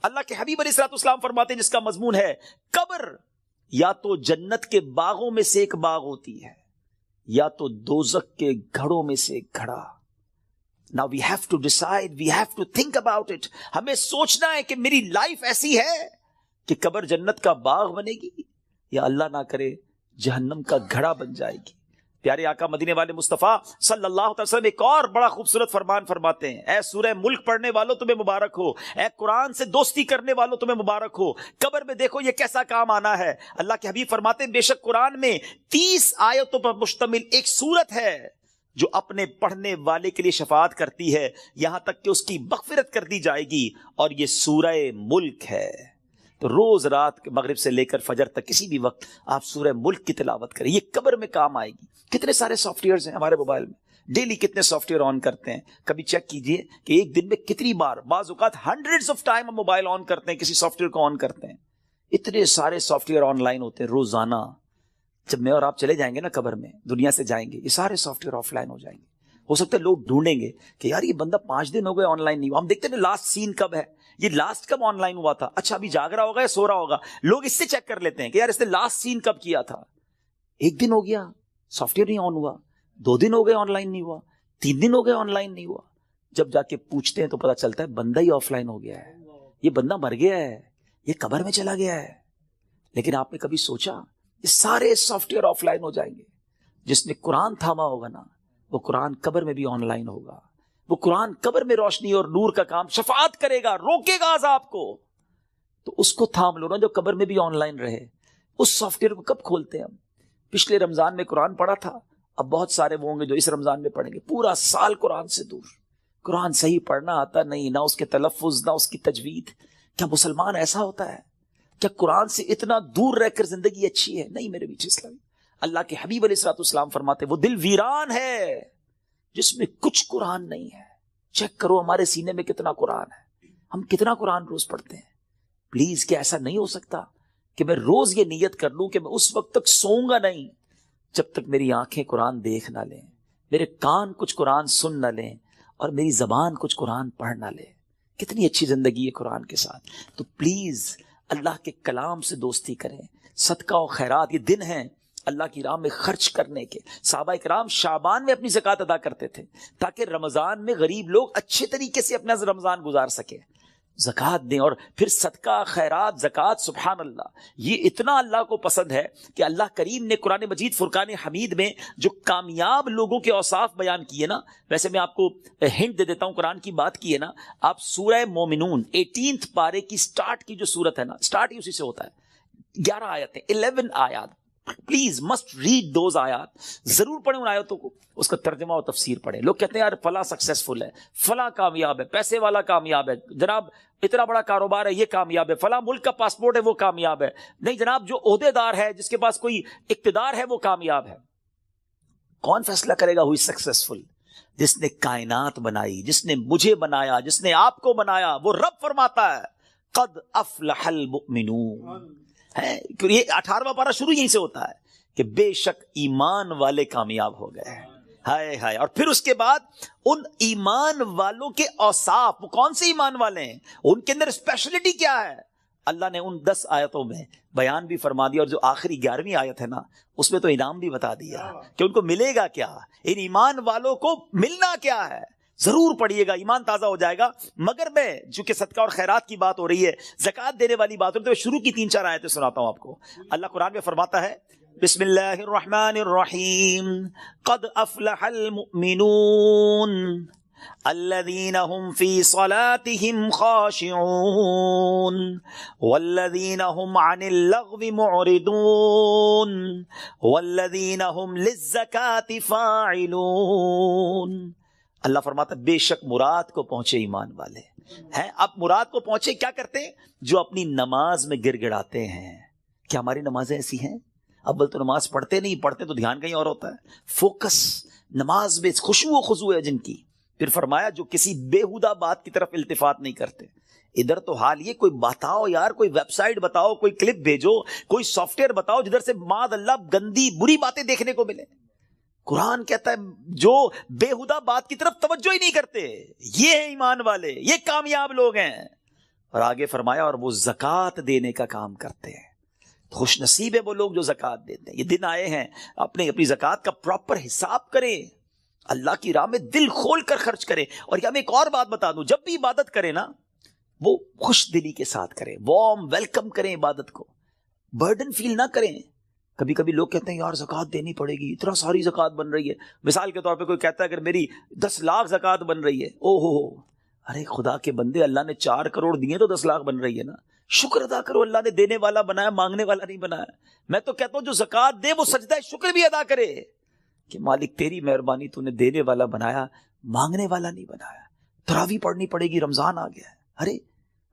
اللہ کے حبیب علیہ الصلوۃ والسلام فرماتے ہیں جس کا مضمون ہے قبر یا تو جنت کے باغوں میں سے ایک باغ ہوتی ہے یا تو دوزخ کے گھڑوں میں سے ایک گھڑا. Now we have to decide, we have to think about it. ہمیں سوچنا ہے کہ میری لائف ایسی ہے کہ قبر جنت کا باغ بنے گی یا اللہ نہ کرے جہنم کا گھڑا بن جائے گی. پیارے آقا مدینے والے مصطفیٰ صلی اللہ علیہ وسلم ایک اور بڑا خوبصورت فرمان فرماتے ہیں, اے سورہ ملک پڑھنے والوں تمہیں مبارک ہو, اے قرآن سے دوستی کرنے والوں تمہیں مبارک ہو. قبر میں دیکھو یہ کیسا کام آنا ہے. اللہ کے حبیب فرماتے ہیں بے شک قرآن میں 30 آیتوں پر مشتمل ایک سورت ہے جو اپنے پڑھنے والے کے لیے شفاعت کرتی ہے یہاں تک کہ اس کی مغفرت کر دی جائے گی, اور یہ سورہ ملک ہے. تو روز رات مغرب سے لے کر فجر تک کسی بھی وقت آپ سورہ ملک کی تلاوت کریں, یہ قبر میں کام آئے گی. کتنے سارے سافٹ ویئرز ہیں ہمارے موبائل میں, ڈیلی کتنے سافٹ ویئر آن کرتے ہیں. کبھی چیک کیجئے کہ ایک دن میں کتنی بار, بعض اوقات ہنڈریڈز آف ٹائم ہم موبائل آن کرتے ہیں, کسی سافٹ ویئر کو آن کرتے ہیں. اتنے سارے سافٹ ویئر آن لائن ہوتے ہیں روزانہ. جب میں اور آپ چلے جائیں گے نا قبر میں, دنیا سے جائیں گے, یہ سارے سافٹ ویئر آف لائن ہو جائیں گے. ہو سکتا ہے لوگ ڈھونڈیں گے کہ یار یہ بندہ 5 دن ہو گئے آن لائن نہیں ہوا. ہم دیکھتے ہیں لاسٹ سین کب ہے, یہ لاسٹ کب آن لائن ہوا تھا, اچھا ابھی جاگ رہا ہوگا یا سو رہا ہوگا. لوگ اس سے چیک کر لیتے ہیں کہ یار اس نے لاسٹ سین کب کیا تھا. 1 دن ہو گیا سافٹ ویئر نہیں آن ہوا, 2 دن ہو گئے آن لائن نہیں ہوا, 3 دن ہو گئے آن لائن نہیں ہوا. جب جا کے پوچھتے ہیں تو پتا چلتا ہے بندہ ہی آف لائن ہو گیا ہے, یہ بندہ مر گیا ہے, یہ قبر میں چلا گیا ہے. لیکن آپ نے کبھی سوچا یہ سارے سافٹ ویئر آف لائن ہو جائیں گے. جس نے قرآن تھاما ہوگا نا وہ قرآن قبر میں بھی آن لائن ہوگا. وہ قرآن قبر میں روشنی اور نور کا کام شفاعت کرے گا, روکے گا عذاب کو. تو اس کو تھام لو نا جو قبر میں بھی آن لائن رہے. اس سافٹ ویئر کو کب کھولتے ہیں ہم؟ پچھلے رمضان میں قرآن پڑھا تھا, اب بہت سارے وہ ہوں گے جو اس رمضان میں پڑھیں گے. پورا سال قرآن سے دور, قرآن صحیح پڑھنا آتا نہیں, نہ اس کے تلفظ نہ اس کی تجوید. کیا مسلمان ایسا ہوتا ہے؟ کیا قرآن سے اتنا دور رہ کر زندگی اچھی ہے؟ نہیں میرے بیچ اسلام. اللہ کے حبیب علیہ الصلوۃ والسلام فرماتے وہ دل ویران ہے جس میں کچھ قرآن نہیں ہے. چیک کرو ہمارے سینے میں کتنا قرآن ہے, ہم کتنا قرآن روز پڑھتے ہیں. پلیز کیا ایسا نہیں ہو سکتا کہ میں روز یہ نیت کر لوں کہ میں اس وقت تک سوؤں گا نہیں جب تک میری آنکھیں قرآن دیکھ نہ لیں, میرے کان کچھ قرآن سن نہ لیں, اور میری زبان کچھ قرآن پڑھ نہ لے. کتنی اچھی زندگی ہے قرآن کے ساتھ. تو پلیز اللہ کے کلام سے دوستی کریں. صدقہ و خیرات, یہ دن ہیں اللہ کی راہ میں خرچ کرنے کے. صحابہ کرام شعبان میں اپنی زکوٰۃ ادا کرتے تھے تاکہ رمضان میں غریب لوگ اچھے طریقے سے اپنا رمضان گزار سکیں. زکوٰۃ دیں, اور پھر صدقہ خیرات زکوٰۃ, سبحان اللہ, یہ اتنا اللہ کو پسند ہے کہ اللہ کریم نے قرآن مجید فرقان حمید میں جو کامیاب لوگوں کے اوصاف بیان کیے نا, ویسے میں آپ کو ہنٹ دے دیتا ہوں, قرآن کی بات کی ہے نا, آپ سورہ مومنون 18 پارے کی سٹارٹ کی جو سورت ہے نا, سٹارٹ ہی اسی سے ہوتا ہے. 11 آیتیں, 11 آیات, پلیز مسٹ ریڈ دوز آیات, ضرور پڑھیں ان آیاتوں کو, اس کا ترجمہ اور تفسیر پڑھیں. لوگ کہتے ہیں یار فلاں سکسیسفل ہے, فلاں کامیاب ہے, پیسے والا کامیاب ہے, جناب اتنا بڑا کاروبار ہے یہ کامیاب ہے, فلاں ملک کا پاسپورٹ ہے وہ کامیاب ہے. نہیں جناب, جو عہدے دار ہے, جس کے پاس کوئی اقتدار ہے وہ کامیاب ہے. کون فیصلہ کرے گا ہوئی سکسیسفل؟ جس نے کائنات بنائی, جس نے مجھے بنایا, جس نے آپ کو بنایا, وہ رب فرماتا ہے قد افلح المؤمنون. یہ 18واں پارہ شروع یہیں سے ہوتا ہے کہ بے شک ایمان والے کامیاب ہو گئے. ہائے ہائے. اور پھر اس کے بعد ان ایمان والوں کے اوصاف, وہ کون سے ایمان والے ہیں, ان کے اندر اسپیشلٹی کیا ہے, اللہ نے ان 10 آیتوں میں بیان بھی فرما دیا. اور جو آخری 11ویں آیت ہے نا, اس میں تو انعام بھی بتا دیا کہ ان کو ملے گا کیا, ان ایمان والوں کو ملنا کیا ہے. ضرور پڑھیے گا, ایمان تازہ ہو جائے گا. مگر میں چونکہ صدقہ اور خیرات کی بات ہو رہی ہے, زکوٰۃ دینے والی بات ہو رہی ہے, تو شروع کی 3-4 آیتیں سناتا ہوں آپ کو. اللہ قرآن میں فرماتا ہے بسم اللہ الرحمن الرحیم قد افلح المؤمنون الذين هم في صلاتهم خاشعون والذين هم عن اللغو معرضون والذين هم للزكاة فاعلون. اللہ فرماتا بے شک مراد کو پہنچے ایمان والے ہیں. اب مراد کو پہنچے کیا کرتے ہیں؟ جو اپنی نماز میں گر گڑاتے ہیں. کیا ہماری نمازیں ایسی ہیں؟ اول تو نماز پڑھتے نہیں, پڑھتے تو دھیان کہیں اور ہوتا ہے. فوکس نماز میں خشوع و خضوع ہے جن کی. پھر فرمایا جو کسی بیہودہ بات کی طرف التفات نہیں کرتے. ادھر تو حال یہ, کوئی بتاؤ یار, کوئی ویب سائٹ بتاؤ, کوئی کلپ بھیجو, کوئی سافٹ ویئر بتاؤ جدھر سے معاذ اللہ گندی بری باتیں دیکھنے کو ملے. قرآن کہتا ہے جو بیہودہ بات کی طرف توجہ ہی نہیں کرتے, یہ ہیں ایمان والے, یہ کامیاب لوگ ہیں. اور آگے فرمایا اور وہ زکوٰۃ دینے کا کام کرتے ہیں. خوش نصیب ہے وہ لوگ جو زکوٰۃ دیتے ہیں. یہ دن آئے ہیں, اپنی زکوٰۃ کا پراپر حساب کریں, اللہ کی راہ میں دل کھول کر خرچ کریں. اور یہ میں ایک اور بات بتا دوں, جب بھی عبادت کریں نا, وہ خوش دلی کے ساتھ کریں, وارم ویلکم کریں عبادت کو, برڈن فیل نہ کریں. کبھی کبھی لوگ کہتے ہیں یار زکوٰۃ دینی پڑے گی, اتنا ساری زکوٰۃ بن رہی ہے. مثال کے طور پہ کوئی کہتا ہے اگر میری 10 لاکھ زکوٰۃ بن رہی ہے, او ہو, ارے خدا کے بندے, اللہ نے 4 کروڑ دیے تو 10 لاکھ بن رہی ہے نا. شکر ادا کرو, اللہ نے دینے والا بنایا, مانگنے والا نہیں بنایا. میں تو کہتا ہوں جو زکوٰۃ دے وہ سجدہ شکر بھی ادا کرے کہ مالک تیری مہربانی, تو نے دینے والا بنایا, مانگنے والا نہیں بنایا. تراویح پڑھنی پڑے گی, رمضان آ گیا ہے, ارے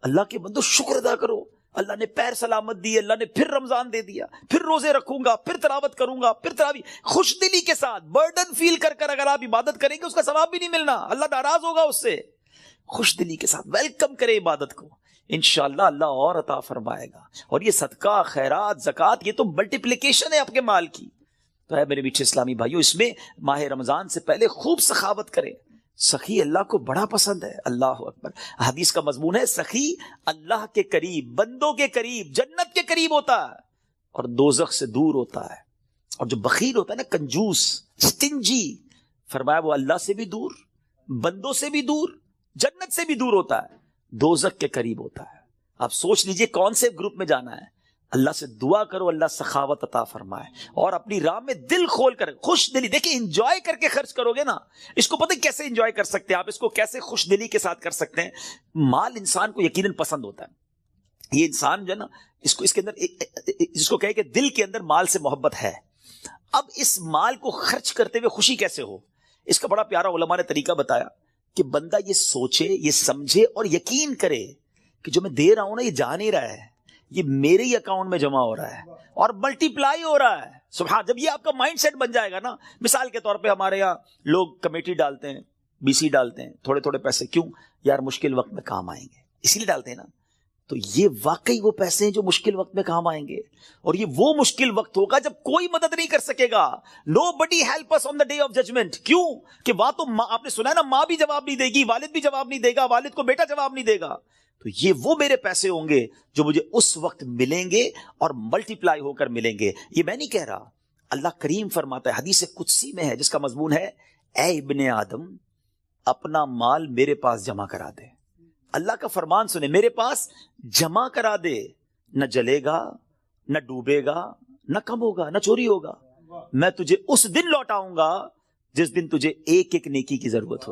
اللہ کے بندو شکر ادا کرو, اللہ نے پیر سلامت دی, اللہ نے پھر رمضان دے دیا, پھر روزے رکھوں گا, پھر تلاوت کروں گا, پھر تراویح. خوش دلی کے ساتھ برڈن فیل کر کر اگر آپ عبادت کریں گے اس کا ثواب بھی نہیں ملنا, اللہ ناراض ہوگا اس سے. خوش دلی کے ساتھ ویلکم کرے عبادت کو, انشاءاللہ اللہ اور عطا فرمائے گا. اور یہ صدقہ خیرات زکوٰۃ یہ تو ملٹیپلیکیشن ہے آپ کے مال کی. تو ہے میرے میٹھے اسلامی بھائیوں, اس میں ماہ رمضان سے پہلے خوب سخاوت کریں. سخی اللہ کو بڑا پسند ہے. اللہ اکبر. حدیث کا مضمون ہے سخی اللہ کے قریب, بندوں کے قریب, جنت کے قریب ہوتا ہے اور دوزخ سے دور ہوتا ہے. اور جو بخیل ہوتا ہے نا, کنجوس, سٹنجی, فرمایا وہ اللہ سے بھی دور, بندوں سے بھی دور, جنت سے بھی دور ہوتا ہے, دوزخ کے قریب ہوتا ہے. آپ سوچ لیجئے کون سے گروپ میں جانا ہے. اللہ سے دعا کرو اللہ سخاوت عطا فرمائے اور اپنی راہ میں دل کھول کر خوش دلی. دیکھیں انجوائے کر کے خرچ کرو گے نا, اس کو پتہ کیسے انجوائے کر سکتے ہیں آپ, اس کو کیسے خوش دلی کے ساتھ کر سکتے ہیں. مال انسان کو یقیناً پسند ہوتا ہے. یہ انسان جو ہے نا, اس کے اندر جس کو کہے کہ دل کے اندر مال سے محبت ہے. اب اس مال کو خرچ کرتے ہوئے خوشی کیسے ہو, اس کا بڑا پیارا علماء نے طریقہ بتایا کہ بندہ یہ سوچے, یہ سمجھے اور یقین کرے کہ جو میں دے رہا ہوں نا یہ جا نہیں رہا ہے, یہ میرے ہی اکاؤنٹ میں جمع ہو رہا ہے اور ملٹی پلائی ہو رہا ہے. سبحان, جب یہ آپ کا مائنڈ سیٹ بن جائے گا نا. مثال کے طور پہ ہمارے یہاں لوگ کمیٹی ڈالتے ہیں, BC ڈالتے ہیں, تھوڑے تھوڑے پیسے, کیوں یار مشکل وقت میں کام آئیں گے, اسی لیے ڈالتے ہیں نا. تو یہ واقعی وہ پیسے ہیں جو مشکل وقت میں کام آئیں گے. اور یہ وہ مشکل وقت ہوگا جب کوئی مدد نہیں کر سکے گا. Nobody help us on the day of judgment. کیوں کہ وہاں تو آپ نے سنا ہے نا, ماں بھی جواب نہیں دے گی, والد بھی جواب نہیں دے گا, والد کو بیٹا جواب نہیں دے گا. تو یہ وہ میرے پیسے ہوں گے جو مجھے اس وقت ملیں گے اور ملٹی پلائی ہو کر ملیں گے. یہ میں نہیں کہہ رہا, اللہ کریم فرماتا ہے, حدیث قدسی میں ہے جس کا مضمون ہے اے ابن آدم اپنا مال میرے پاس جمع کرا دے. اللہ کا فرمان سنے, میرے پاس جمع کرا دے, نہ جلے گا, نہ ڈوبے گا, نہ کم ہوگا, نہ چوری ہوگا. میں تجھے اس دن لوٹاؤں گا جس دن تجھے ایک ایک نیکی کی ضرورت ہو.